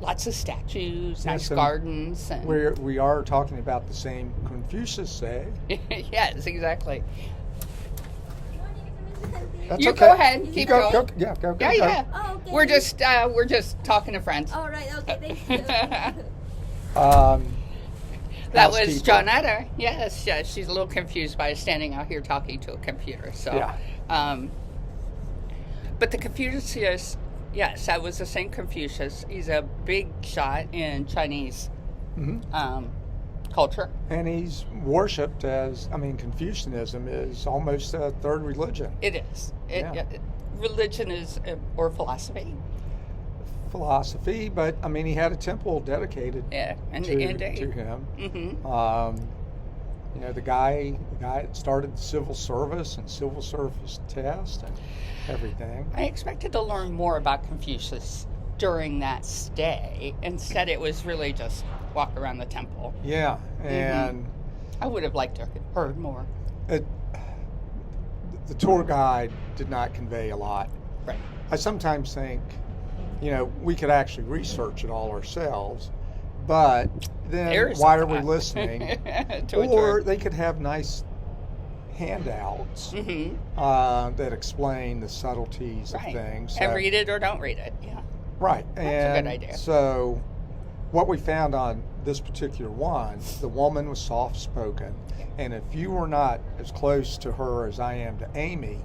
Lots of statues, nice and gardens. And we are talking about the same Confucius, eh? yes, exactly. That's You okay. go ahead. You Keep go, going. go. Yeah, go. Yeah, go. yeah. Oh, okay. We're just talking to friends. All right. Okay. Thank you. That was Housekeeper. Johnetta. Yes, yes. She's a little confused by standing out here talking to a computer. So, Yeah. But the Confucius, yes, that was the same Confucius. He's a big shot in Chinese culture. And he's worshipped as, Confucianism is almost a third religion. It is. Yeah. Religion is, or philosophy. Philosophy, but he had a temple dedicated Yeah, and to him. Mm-hmm. The guy that started the civil service and civil service test and everything. I expected to learn more about Confucius during that stay. Instead, it was really just walk around the temple. Yeah, and I would have liked to have heard more. the tour guide did not convey a lot. Right. I sometimes think, we could actually research it all ourselves, but then There's why a are we thought. listening? To a Or tour. they could have nice handouts Mm-hmm. that explain the subtleties Right. of things. And So- read it or don't read it. Yeah. Right. That's a and good idea. So what we found on this particular one, the woman was soft-spoken, and if you were not as close to her as I am to Amy,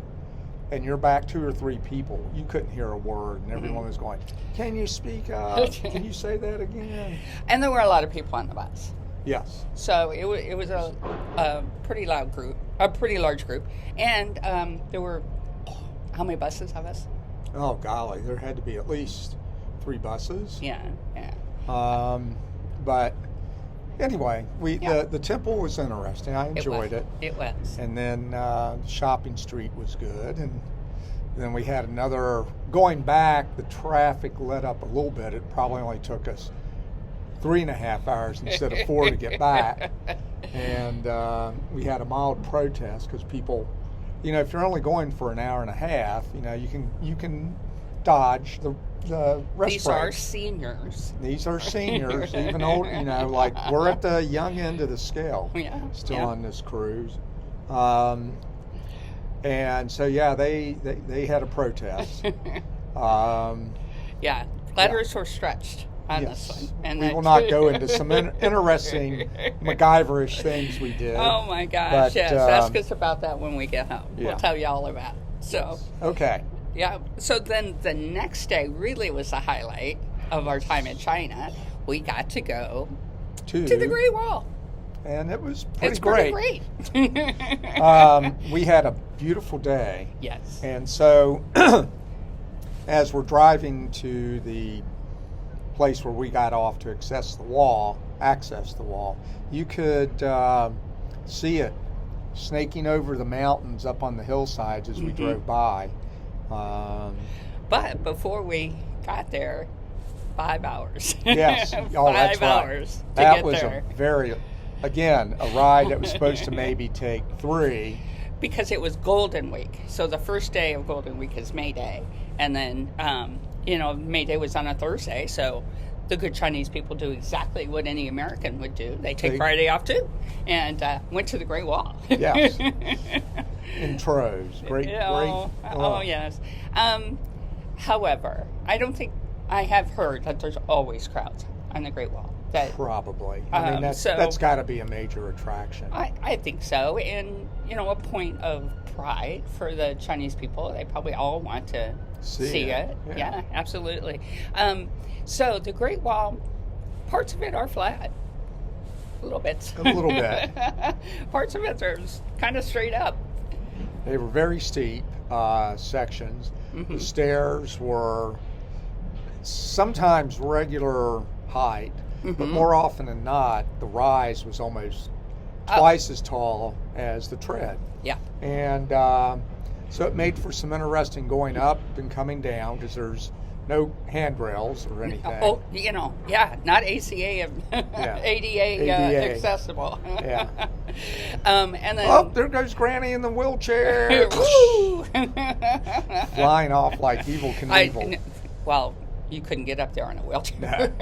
and you're back 2 or 3 people, you couldn't hear a word, and everyone was going, "Can you speak up? Can you say that again?" And there were a lot of people on the bus. Yes. So it was a pretty loud group, a pretty large group. And there were, how many buses of us? Oh, golly, there had to be at least 3 buses. Yeah, yeah. But anyway, Yeah. the temple was interesting. I enjoyed it. It was. And then shopping street was good, and then we had another going back. The traffic let up a little bit. It probably only took us 3.5 hours instead of 4 to get back, and we had a mild protest because people, if you're only going for an hour and a half, you can dodge the rest These are breaks. seniors. These are seniors, even old, like we're at the young end of the scale. Yeah. Still yeah. on this cruise. And so, yeah, they had a protest. Yeah. Letters were stretched on Yes. this one. And We that will not too. go into some interesting MacGyverish things we did. Oh my gosh, But, yes. Ask us about that when we get home. yeah. We'll tell you all about it. So, Okay. yeah. So then the next day really was the highlight of our time in China. We got to go to the Great Wall. And it was pretty It's great. pretty great. We had a beautiful day. Yes. And so, as we're driving to the place where we got off to access the wall, you could see it snaking over the mountains up on the hillsides as we drove by. But before we got there, 5 hours. Yes. Oh, that's 5 right. hours to That get was there. a ride that was supposed to maybe take 3. Because it was Golden Week. So the first day of Golden Week is May Day. And then, May Day was on a Thursday. So the good Chinese people do exactly what any American would do. They take Friday off too and went to the Great Wall. Yes. In troves. Great. Oh, yes. However, I have heard that there's always crowds on the Great Wall. That Probably. I mean, that's got to be a major attraction. I think so. And, a point of pride for the Chinese people. They probably all want to see it. Yeah, absolutely. So the Great Wall, parts of it are flat. A little bit. A little bit. Parts of it are kind of straight up. They were very steep sections. Mm-hmm. The stairs were sometimes regular height, but more often than not, the rise was almost twice as tall as the tread. Yeah. And so it made for some interesting going up and coming down because there's no handrails or anything. Oh, not ACA, ADA, accessible. Yeah. And then. Oh, there goes Granny in the wheelchair. Woo! Flying off like Evil Knievel. you couldn't get up there in a wheelchair.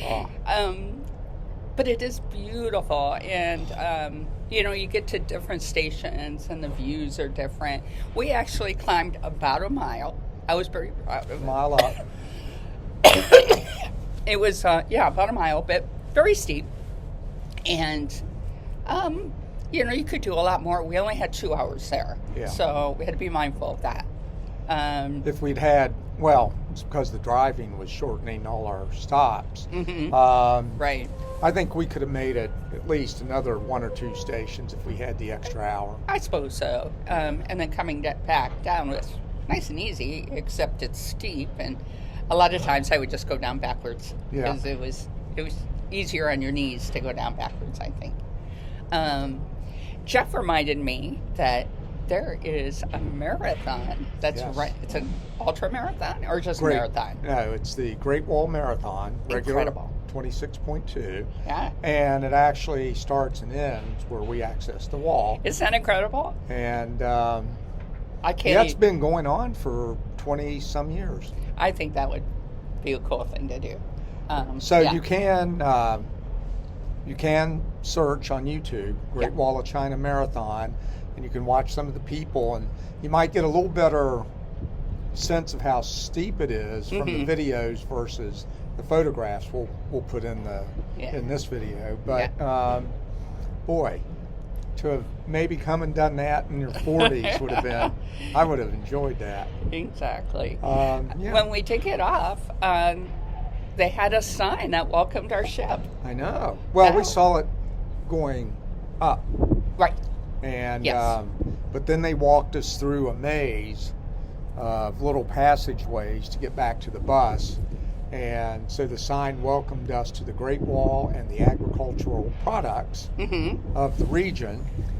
Oh. But it is beautiful, and you get to different stations, and the views are different. We actually climbed about a mile. I was very proud of it. Mile up. It was about a mile, but very steep, and you could do a lot more. We only had 2 hours there, so we had to be mindful of that. If we'd had, it's because the driving was shortening all our stops. Right. I think we could have made it at least another 1 or 2 stations if we had the extra hour. I suppose so. And then coming back down was nice and easy, except it's steep, and a lot of times I would just go down backwards because it was easier on your knees to go down backwards, I think. Jeff reminded me that there is a marathon that's right. It's an ultra marathon or just a marathon? No, it's the Great Wall Marathon. Incredible. 26.2. Yeah. And it actually starts and ends where we access the wall. Isn't that incredible? And I can't. It's been going on for 20 some years. I think that would be a cool thing to do. You can search on YouTube Great Wall of China Marathon, and you can watch some of the people, and you might get a little better sense of how steep it is from the videos versus the photographs we'll put in in this video. But boy, to have maybe come and done that in your 40s would have been, I would have enjoyed that. Exactly. When we did get off, they had a sign that welcomed our ship. I know. Well, we saw it going up. Right. And but then they walked us through a maze of little passageways to get back to the bus. And so the sign welcomed us to the Great Wall and the agricultural products of the region.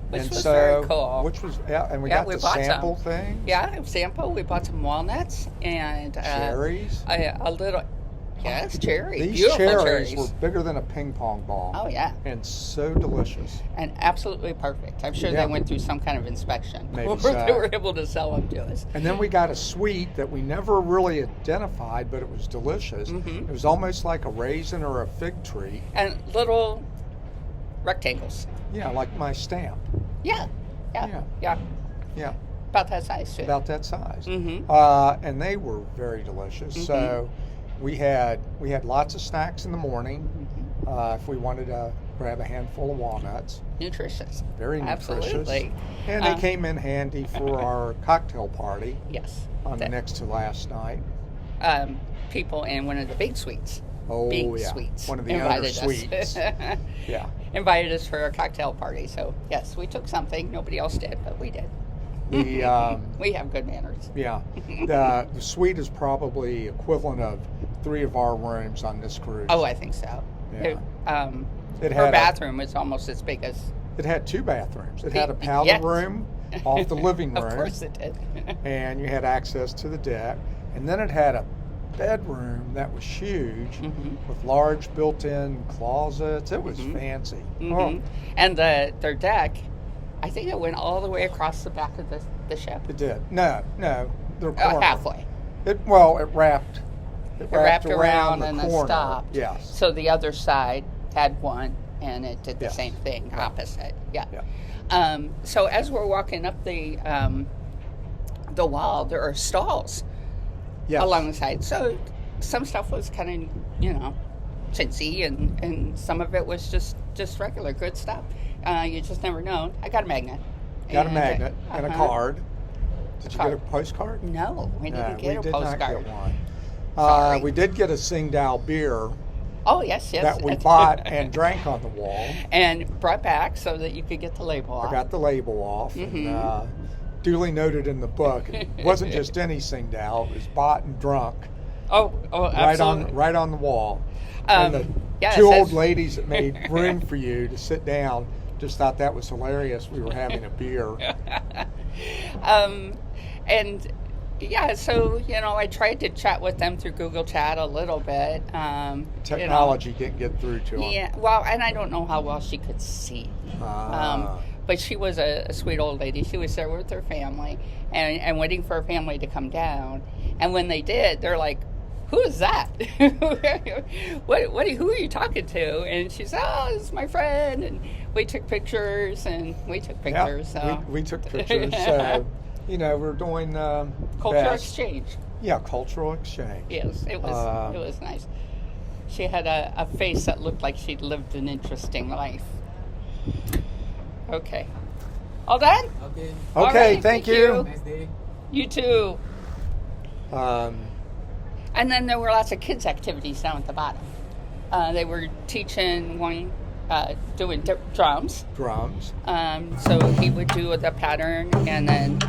Which was very cool. Which was, and we got to sample things. Yeah, sample. We bought some walnuts and cherries. A little. Yes, cherries. These beautiful cherries were bigger than a ping pong ball. Oh, yeah. And so delicious. And absolutely perfect. I'm sure they went through some kind of inspection before they were able to sell them to us. And then we got a sweet that we never really identified, but it was delicious. It was almost like a raisin or a fig tree. And little rectangles. Yeah, like my stamp. Yeah. About that size, too. About that size. And they were very delicious. So we had lots of snacks in the morning if we wanted to grab a handful of walnuts. Nutritious. Very nutritious. Absolutely. And they came in handy for our cocktail party. Yes. On the next to last night. People in one of the big suites. Oh, big suites. One of the other suites. Invited us for a cocktail party. So, yes, we took something. Nobody else did, but we did. We have good manners. Yeah. The suite is probably equivalent of 3 of our rooms on this cruise. Oh, I think so. Yeah. Her bathroom is almost as big as... It had 2 bathrooms. It had a powder room off the living room. Of course it did. And you had access to the deck. And then it had a bedroom that was huge with large built-in closets. It was fancy. And their deck, I think it went all the way across the back of the ship. It did. No. Halfway. It wrapped. It wrapped around and the then corner. stopped. Yes. So the other side had one, and it did the same thing opposite. Yeah. So as we're walking up the wall, there are stalls along the side. So some stuff was kind of, chintzy, and some of it was just regular good stuff. You just never know. I got a magnet. Got a magnet and a card. Did you get a postcard? No, we didn't get a postcard. We did not get one. Sorry. We did get a Tsingtao beer. Oh, yes. That we bought and drank on the wall. And brought back so that you could get the label off. I got the label off. And, duly noted in the book, it wasn't just any Tsingtao. It was bought and drunk. Oh, absolutely. Right on the wall. And the 2 old ladies that made room for you to sit down just thought that was hilarious. We were having a beer. So, I tried to chat with them through Google Chat a little bit. Technology didn't get through to them. Yeah, well, and I don't know how well she could see. But she was a sweet old lady. She was there with her family and waiting for her family to come down. And when they did, they're like, who is that? Who are you talking to? And she said, oh, this is my friend. And we took pictures, Yeah, so. we took pictures. So, we're doing Cultural best. exchange. Yeah, cultural exchange. Yes, it was nice. She had a face that looked like she'd lived an interesting life. Okay. All done? Okay. All Okay, right, thank you. Nice day. You too. Um, And then there were lots of kids' activities down at the bottom. They were teaching one, doing drums. drums. So he would do the pattern, and then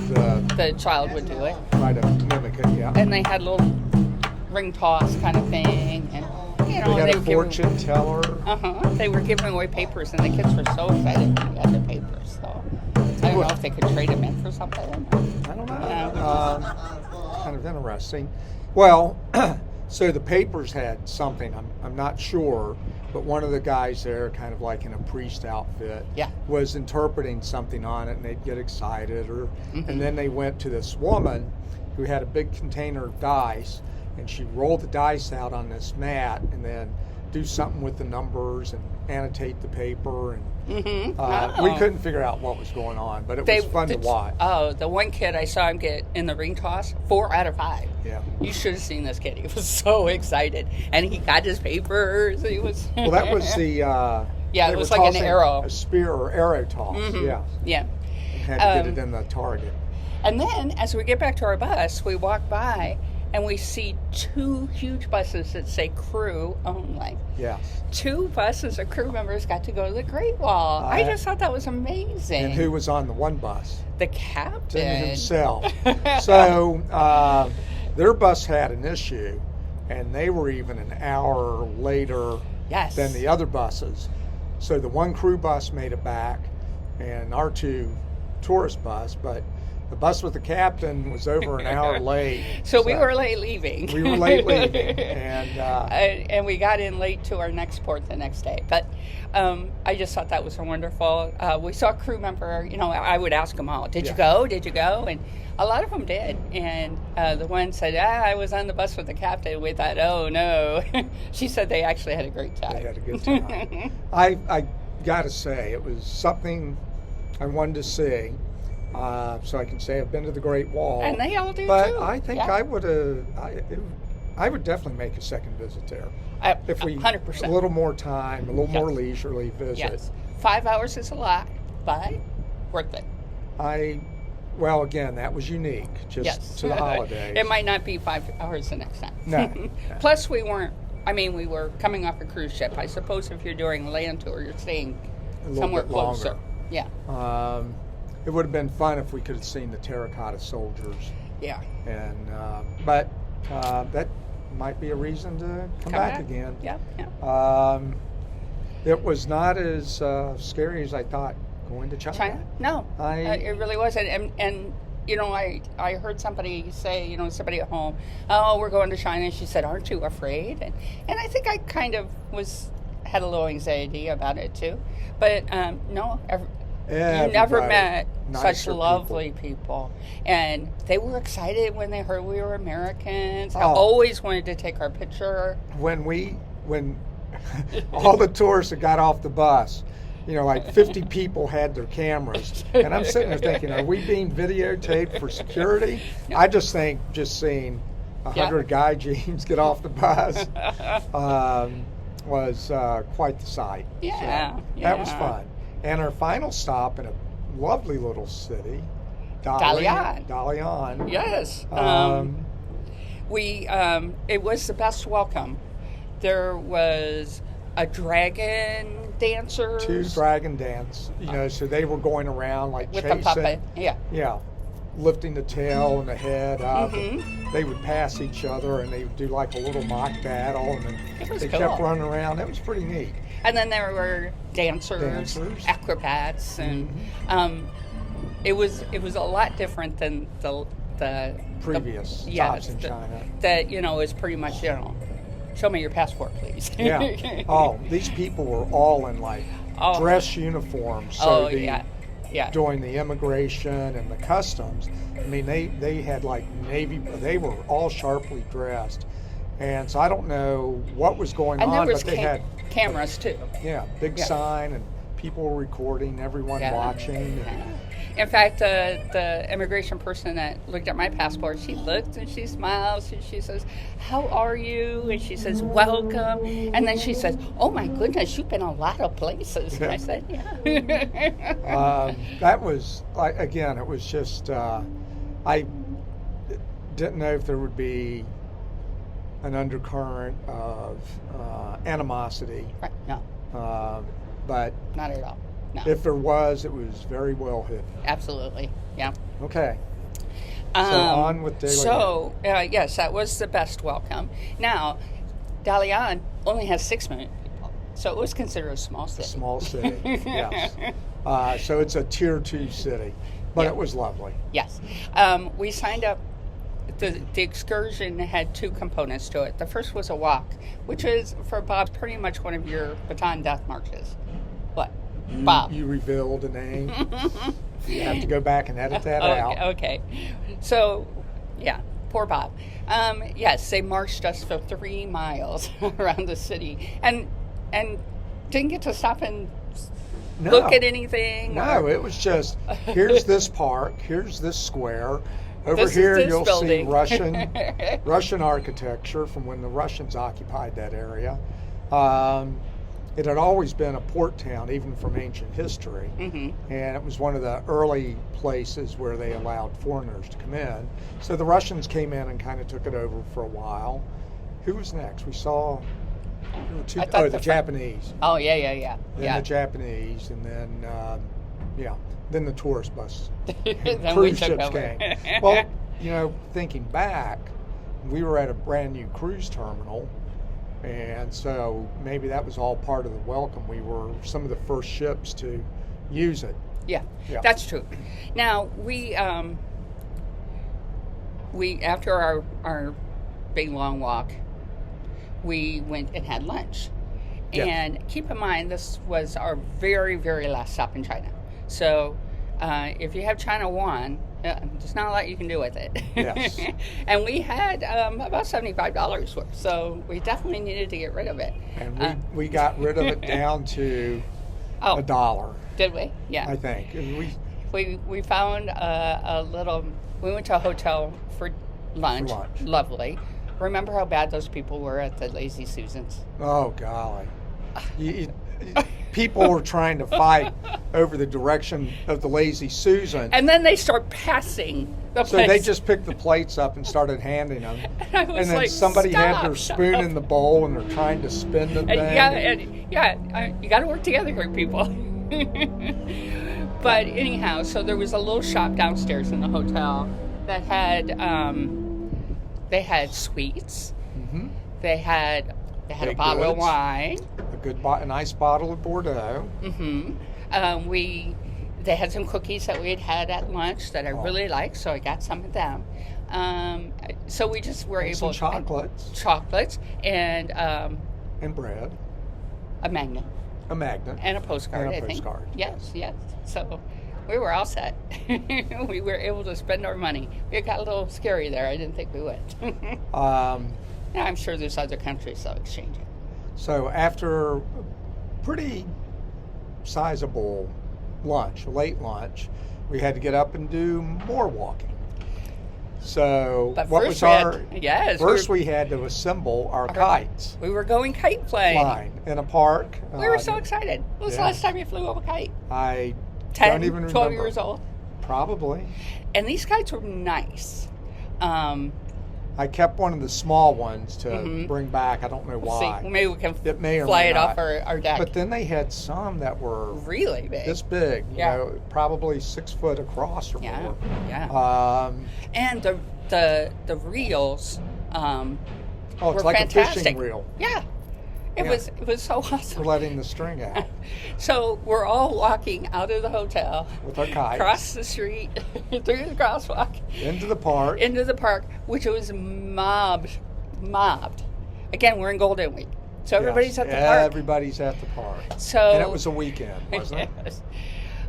the child would do it. Try to mimic it, yeah. And they had a little ring toss kind of thing, and We had a fortune teller. They were giving away papers, and the kids were so excited when they got their papers. So I don't know if they could trade them in for something. I don't know. Kind of interesting. Well, so the papers had something. I'm not sure, but one of the guys there, kind of like in a priest outfit, Yeah. was interpreting something on it, and they'd get excited. And then they went to this woman who had a big container of dice, and she rolled the dice out on this mat, and then do something with the numbers and annotate the paper. And we couldn't figure out what was going on, but it was fun to watch. Oh, the one kid I saw him get in the ring toss, 4 out of 5. Yeah. You should have seen this kid. He was so excited, and he got his papers. He was. Well, that was the. Yeah, they it was were like an tossing arrow. a spear or arrow toss. Yeah, Yeah. had to get it in the target. And then, as we get back to our bus, we walk by and we see 2 huge buses that say crew only. Yes. 2 buses of crew members got to go to the Great Wall. I just thought that was amazing. And who was on the one bus? The captain. Himself. So their bus had an issue, and they were even an hour later Yes. than the other buses. So the one crew bus made it back, and our 2 tourist bus, but the bus with the captain was over an hour late. So we were late leaving. We were late leaving, and we got in late to our next port the next day. But I just thought that was wonderful. We saw a crew member. I would ask them all, "Did you go? Did you go?" And a lot of them did. And the one said, "I was on the bus with the captain." We thought, "Oh no." She said they actually had a great time. they had a good time. I got to say, it was something I wanted to see. So I can say I've been to the Great Wall, And they all do but too. I think Yeah. I would definitely make a second visit there if we 100%. a little more time, a little more Yes. leisurely visit. Yes, 5 hours is a lot, but worth it. Well, again, that was unique, just Yes. to the holidays. It might not be 5 hours the next time. No. Plus, we were coming off a cruise ship. I suppose if you're doing a land tour, you're staying A little somewhere bit longer. closer. Yeah. It would have been fun if we could have seen the terracotta soldiers, Yeah. and but that might be a reason to come back again. Yeah. Yeah. It was not as scary as I thought going to China. No. It really wasn't. And I heard somebody say, somebody at home, "Oh, we're going to China." She said, "Aren't you afraid?" And I think I kind of had a little anxiety about it too. But no, you never met such lovely people. And they were excited when they heard we were Americans. I always wanted to take our picture. When all the tourists that got off the bus, like 50 people had their cameras, and I'm sitting there thinking, are we being videotaped for security? No. I just think just seeing 100 guy jeans get off the bus was quite the sight. Yeah, So that was fun. And our final stop in a lovely little city, Dalian. Yes. It was the best welcome. There was a dragon dancer. 2 dragon dance, so they were going around like with chasing. the puppet. Yeah. Yeah, lifting the tail and the head up. Mm-hmm. And they would pass each other, and they would do like a little mock battle, and then was they cool. kept running around. It was pretty neat. And then there were dancers. Acrobats, and it was a lot different than the Previous yes, stops in China. That is pretty much show me your passport, please. Yeah. These people were all in like dress uniforms. So Yeah. doing the immigration and the customs. I mean, they had like Navy, they were all sharply dressed. And so I don't know what was going And on, there was but they had cameras too. yeah, big Yeah. sign and people were recording, everyone Yeah. watching. And, Yeah. In fact, the immigration person that looked at my passport, she looked and she smiles and she says, "How are you?" And she says, "Welcome." And then she says, "Oh my goodness, you've been a lot of places." And I said, "Yeah." that was, like, again, it was just, I didn't know if there would be an undercurrent of animosity, Right. No, but not at all. No. if there was, it was very well hidden. Absolutely. Yeah. Okay. So on with daily. So, yes, that was the best welcome. Now, Dalian only has 6 million people, so it was considered a small city. Small city, yes. So it's a tier 2 city, but Yeah. it was lovely. Yes. We signed up. The excursion had 2 components to it. The first was a walk, which is, for Bob, pretty much one of your baton death marches. What? Bob. You revealed a name. You have to go back and edit that out. Okay. So, yeah, poor Bob. Yes, they marched us for 3 miles around the city, and didn't get to stop and look at anything. No, it was just, here's this park, here's this square. Over This is here, this you'll building. see Russian architecture from when the Russians occupied that area. It had always been a port town, even from ancient history, Mm-hmm. and it was one of the early places where they allowed foreigners to come in. So the Russians came in and kind of took it over for a while. Who was next? We saw there were 2. I thought Oh, the the Japanese. Oh, yeah. Then the Japanese, and then then the tourist bus. Then we Cruise took ships over. came. Well, thinking back, we were at a brand new cruise terminal, and so maybe that was all part of the welcome. We were some of the first ships to use it. Yeah, Yeah. that's true. Now, we after our big long walk, we went and had lunch. Yeah. And keep in mind, this was our very, very last stop in China. So if you have China yuan, there's not a lot you can do with it. Yes. And we had about $75 worth, so we definitely needed to get rid of it. And we got rid of it down to $1, Did we? Yeah. I think. And We found a little. We went to a hotel for lunch. Lovely. Remember how bad those people were at the Lazy Susans? oh, golly. People were trying to fight over the direction of the Lazy Susan. And then they start passing the So place. they just picked the plates up and started handing them. And I was And then like, somebody had "Stop, their stop." spoon in the bowl and they're trying to spin the thing. You got to work together here, people. But anyhow, so there was a little shop downstairs in the hotel that had they had sweets. Mm-hmm. They had a Baked bottle of goods. wine. A nice bottle of Bordeaux. Mm-hmm. They had some cookies that we had at lunch that I really liked, so I got some of them. So we just were And able some chocolates. chocolates and And bread. a magnet A magnet. and a postcard. And a I think. postcard, Yes. So we were all set. We were able to spend our money. It got a little scary there. I didn't think we would. Now I'm sure there's other countries that'll exchange it. So after a pretty sizable lunch, a late lunch, we had to get up and do more walking. So But what first was our we we had to assemble our kites. We were going kite flying. Flying in a park. We were so excited. When was the yeah. last time you flew a kite? I 10, don't even 12 remember. years old. Probably. And these kites were nice. I kept one of the small ones to Mhm. bring back. I don't know why. See, maybe we can It may or fly may it off not. our deck. But then they had some that were Really big. this big, Yeah. probably 6 foot across or Yeah, more. yeah. And the reels Oh, were it's like fantastic. a fishing reel. Yeah. It Yeah. was so for awesome. letting the string out So we're all walking out of the hotel, with our kites across the street, through the crosswalk, into the park. into the park, which was mobbed. Again, we're in Golden Week, so everybody's Yes, at the park. Everybody's at the park. So And it was a weekend, wasn't it? Yes.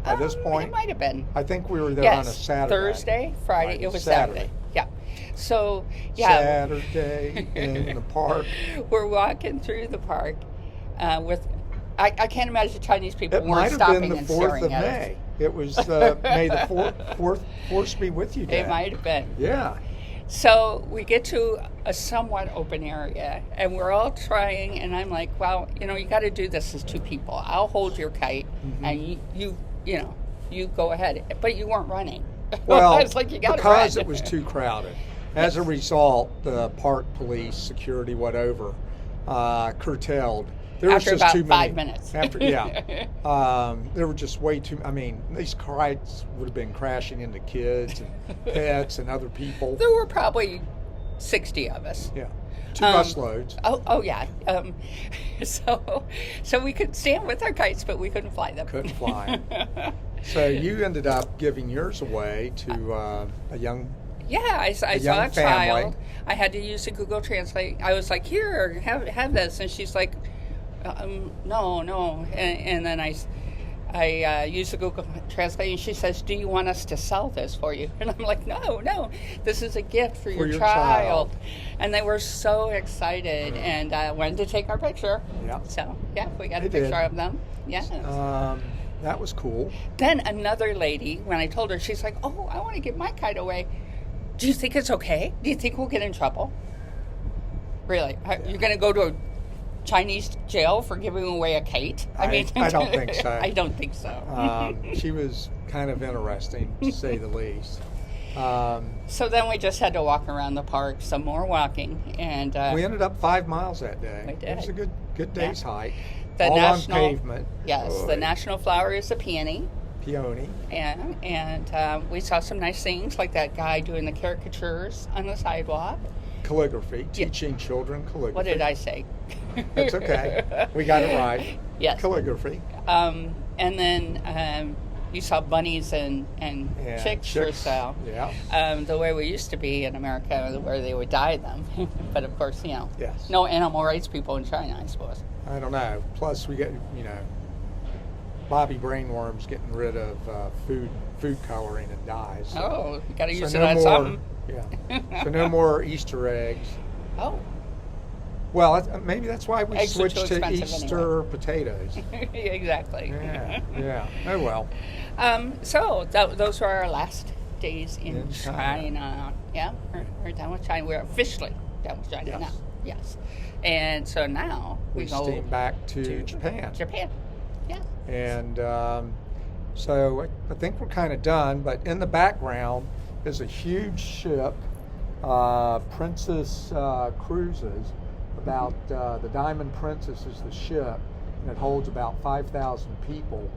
By this point, it might have been. I think we were there Yes, on a Saturday. Thursday, Friday. It was Saturday. Yeah. So yeah, Saturday in the park. we're walking through the park with. I can't imagine Chinese people It weren't might have stopping been the and 4th staring of at May. us. It was May the 4th, Force Be With You Day. It might have been. Yeah. So we get to a somewhat open area, and we're all trying. And I'm like, "Well, you got to do this as 2 people. I'll hold your kite, and you go ahead." But you weren't running. Well, I was like, "You got to because run." it was too crowded. As a result, the park police, security, whatever, curtailed. There was After just about too 5 many. minutes. There were just way too. I mean, these kites would have been crashing into kids and pets and other people. There were probably 60 of us. Yeah, 2 bus loads. Oh yeah. So we could stand with our kites, but we couldn't fly them. Couldn't fly. So you ended up giving yours away to a young. Yeah, I saw young a child. family. I had to use the Google Translate. I was like, "Here, have this," and she's like, "No." And then I used the Google Translate, and she says, "Do you want us to sell this for you?" And I'm like, "No, this is a gift for your child." And they were so excited and wanted to take our picture. Yeah. So yeah, we got They a picture did. of them. Yeah. That was cool. Then another lady, when I told her, she's like, "Oh, I want to give my kite away. Do you think it's okay? Do you think we'll get in trouble?" Really? You're going to go to a Chinese jail for giving away a kite? I don't think so. I don't think so. She was kind of interesting, to say the least. So then we just had to walk around the park, some more walking, and We ended up 5 miles that day. We did. It was a good day's hike. the All national on pavement. yes, the national flower is the peony. Peony. And we saw some nice things like that guy doing the caricatures on the sidewalk. Calligraphy, teaching children calligraphy. What did I say? That's okay. We got it right. Yes. Calligraphy. And then you saw bunnies and chicks for sale. Yeah. The way we used to be in America, where they would dye them. But of course, Yes. no animal rights people in China, I suppose. I don't know. Plus, we get, Bobby Brainworm's getting rid of food coloring and dyes. So, Oh, you got to use it no on more, something. Yeah. So no more Easter eggs. Oh, Well, maybe that's why we Eggs are switched too to expensive Easter potatoes. exactly. Yeah. Oh well. So those were our last days in China. China. Yeah, we're done with China. We're officially done with China now. Yes. And so now We go steam back to Japan. Japan. Yeah. And so I think we're kind of done, but in the background is a huge ship, Princess Cruises. About the Diamond Princess is the ship, and it holds about 5,000 people.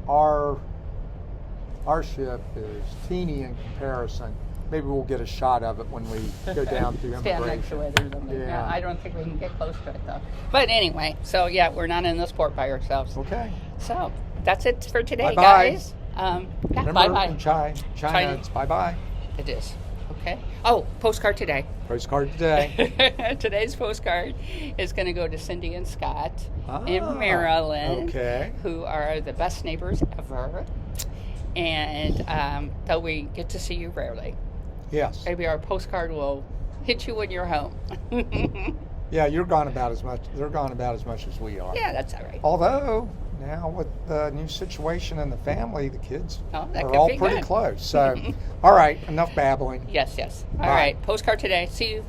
Our ship is teeny in comparison. Maybe we'll get a shot of it when we go down through Stand next to immigration. it or something. Yeah. I don't think we can get close to it though. But anyway, so yeah, we're not in this port by ourselves. Okay. So that's it for today, Bye-bye. guys. Remember, Bye-bye. in China, it's bye-bye. It is. Okay. Oh, postcard today. Postcard today. Today's postcard is going to go to Cindy and Scott in Maryland, who are the best neighbors ever. And though we get to see you rarely. Yes. Maybe our postcard will hit you when you're home. Yeah, you're gone about as much. They're gone about as much as we are. Yeah, that's all right. Although now with the new situation in the family, the kids Oh, that are could all be pretty good. close. So, all right, enough babbling. Yes. All Bye. right. Postcard today. See you.